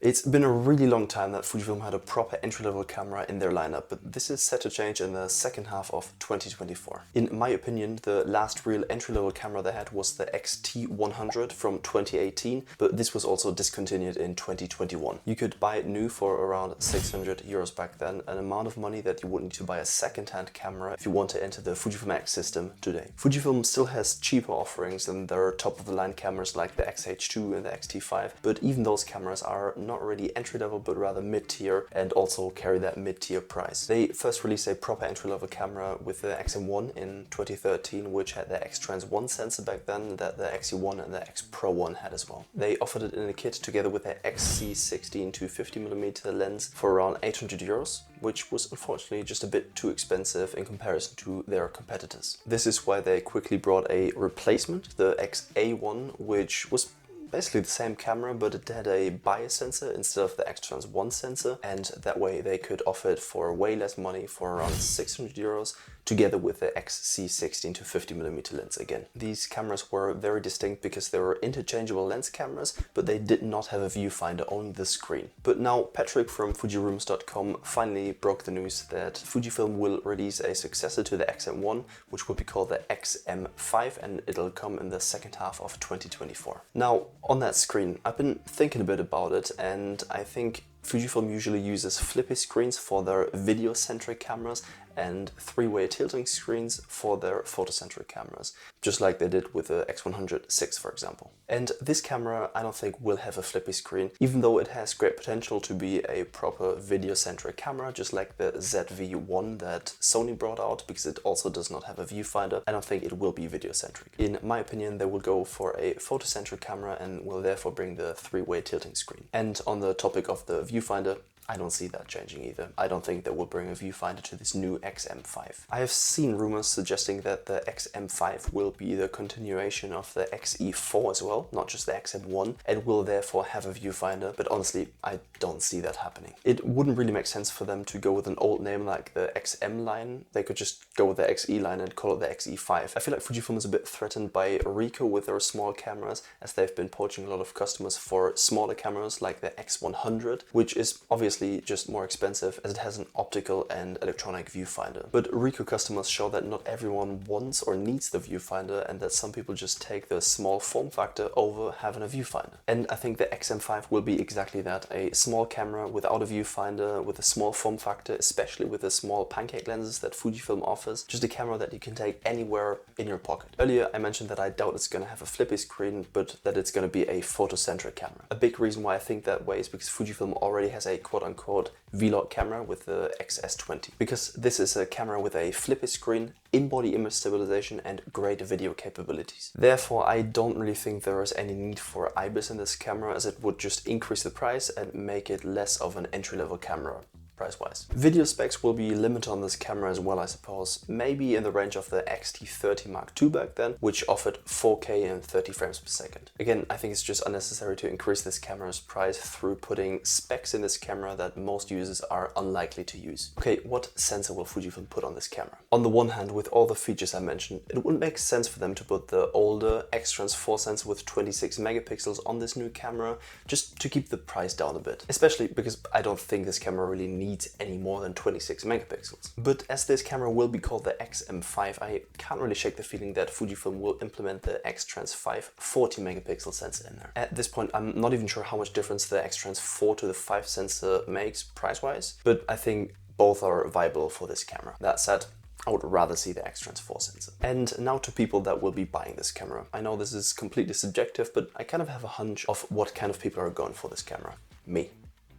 It's been a really long time that Fujifilm had a proper entry-level camera in their lineup, but this is set to change in the second half of 2024. In my opinion, the last real entry-level camera they had was the X-T100 from 2018, but this was also discontinued in 2021. You could buy it new for around 600 euros back then, an amount of money that you would need to buy a second-hand camera if you want to enter the Fujifilm X system today. Fujifilm still has cheaper offerings than their top-of-the-line cameras like the X-H2 and the X-T5, but even those cameras are not really entry-level but rather mid-tier and also carry that mid-tier price. They first released a proper entry-level camera with the XM1 in 2013, which had the X-Trans 1 sensor back then that the XE1 and the X Pro 1 had as well. They offered it in a kit together with the XC16 to 50mm lens for around 800 euros, which was unfortunately just a bit too expensive in comparison to their competitors. This is why they quickly brought a replacement, the XA1, which was basically the same camera, but it had a bias sensor instead of the X-Trans 1 sensor, and that way they could offer it for way less money, for around 600 euros, together with the XC16 to 50mm lens again. These cameras were very distinct because they were interchangeable lens cameras, but they did not have a viewfinder, only the screen. But now Patrick from FujiRooms.com finally broke the news that Fujifilm will release a successor to the XM1, which will be called the XM5, and it'll come in the second half of 2024. Now, on that screen, I've been thinking a bit about it, and I think Fujifilm usually uses flippy screens for their video-centric cameras and three-way tilting screens for their photocentric cameras, just like they did with the X100 for example. And this camera I don't think will have a flippy screen, even though it has great potential to be a proper video-centric camera, just like the ZV-1 that Sony brought out, because it also does not have a viewfinder. I don't think it will be video-centric. In my opinion, they will go for a photocentric camera and will therefore bring the three-way tilting screen. And on the topic of the viewfinder, I don't see that changing either. I don't think they will bring a viewfinder to this new XM5. I have seen rumors suggesting that the XM5 will be the continuation of the XE4 as well, not just the XM1, and will therefore have a viewfinder, but honestly, I don't see that happening. It wouldn't really make sense for them to go with an old name like the XM line. They could just go with the XE line and call it the XE5. I feel like Fujifilm is a bit threatened by Ricoh with their small cameras, as they've been poaching a lot of customers for smaller cameras like the X100, which is obviously just more expensive as it has an optical and electronic viewfinder. But Ricoh customers show that not everyone wants or needs the viewfinder, and that some people just take the small form factor over having a viewfinder. And I think the XM5 will be exactly that, a small camera without a viewfinder, with a small form factor, especially with the small pancake lenses that Fujifilm offers. Just a camera that you can take anywhere in your pocket. Earlier I mentioned that I doubt it's going to have a flippy screen, but that it's going to be a photocentric camera. A big reason why I think that way is because Fujifilm already has a quote-unquote vlog camera with the XS20. Because this is a camera with a flippy screen, in-body image stabilization and great video capabilities. Therefore, I don't really think there is any need for IBIS in this camera, as it would just increase the price and make it less of an entry-level camera price-wise. Video specs will be limited on this camera as well, I suppose. Maybe in the range of the X-T30 Mark II back then, which offered 4K and 30 frames per second. Again, I think it's just unnecessary to increase this camera's price through putting specs in this camera that most users are unlikely to use. Okay, what sensor will Fujifilm put on this camera? On the one hand, with all the features I mentioned, it wouldn't make sense for them to put the older X-Trans 4 sensor with 26 megapixels on this new camera, just to keep the price down a bit. Especially because I don't think this camera really needs any more than 26 megapixels. But as this camera will be called the XM5, I can't really shake the feeling that Fujifilm will implement the X-Trans 5 40 megapixel sensor in there. At this point, I'm not even sure how much difference the X-Trans 4 to the 5 sensor makes price-wise, but I think both are viable for this camera. That said, I would rather see the X-Trans 4 sensor. And now to people that will be buying this camera. I know this is completely subjective, but I kind of have a hunch of what kind of people are going for this camera. Me.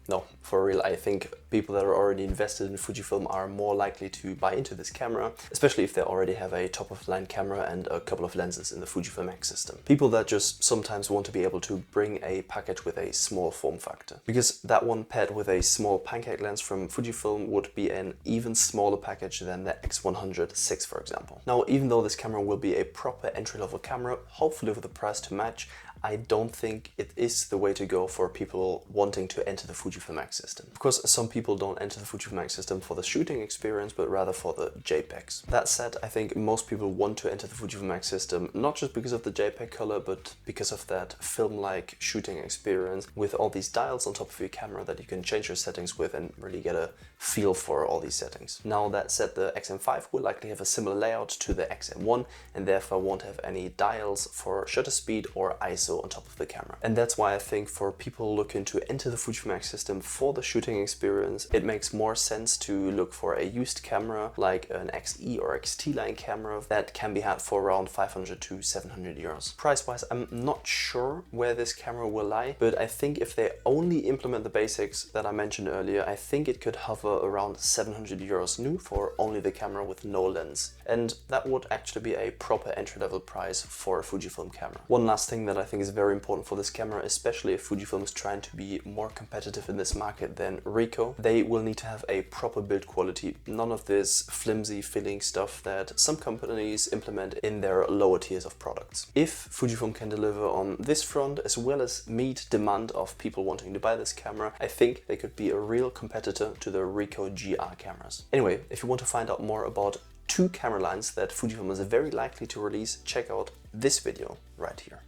No, for real, I think people that are already invested in Fujifilm are more likely to buy into this camera, especially if they already have a top-of-the-line camera and a couple of lenses in the Fujifilm X system. People that just sometimes want to be able to bring a package with a small form factor. Because that one paired with a small pancake lens from Fujifilm would be an even smaller package than the X100 for example. Now, even though this camera will be a proper entry-level camera, hopefully with the price to match, I don't think it is the way to go for people wanting to enter the Fujifilm X system. Of course, some people don't enter the Fujifilm X system for the shooting experience, but rather for the JPEGs. That said, I think most people want to enter the Fujifilm X system not just because of the JPEG color, but because of that film-like shooting experience with all these dials on top of your camera that you can change your settings with and really get a feel for all these settings. Now that said, the XM5 will likely have a similar layout to the XM1 and therefore won't have any dials for shutter speed or ISO on top of the camera. And that's why I think for people looking to enter the Fujifilm X system for the shooting experience, it makes more sense to look for a used camera like an XE or XT line camera that can be had for around 500 to 700 euros. Price-wise, I'm not sure where this camera will lie, but I think if they only implement the basics that I mentioned earlier, I think it could hover around 700 euros new for only the camera with no lens. And that would actually be a proper entry-level price for a Fujifilm camera. One last thing that I think is very important for this camera, especially if Fujifilm is trying to be more competitive in this market than Ricoh, they will need to have a proper build quality. None of this flimsy filling stuff that some companies implement in their lower tiers of products. If Fujifilm can deliver on this front, as well as meet demand of people wanting to buy this camera, I think they could be a real competitor to the Ricoh GR cameras. Anyway, if you want to find out more about two camera lines that Fujifilm is very likely to release, check out this video right here.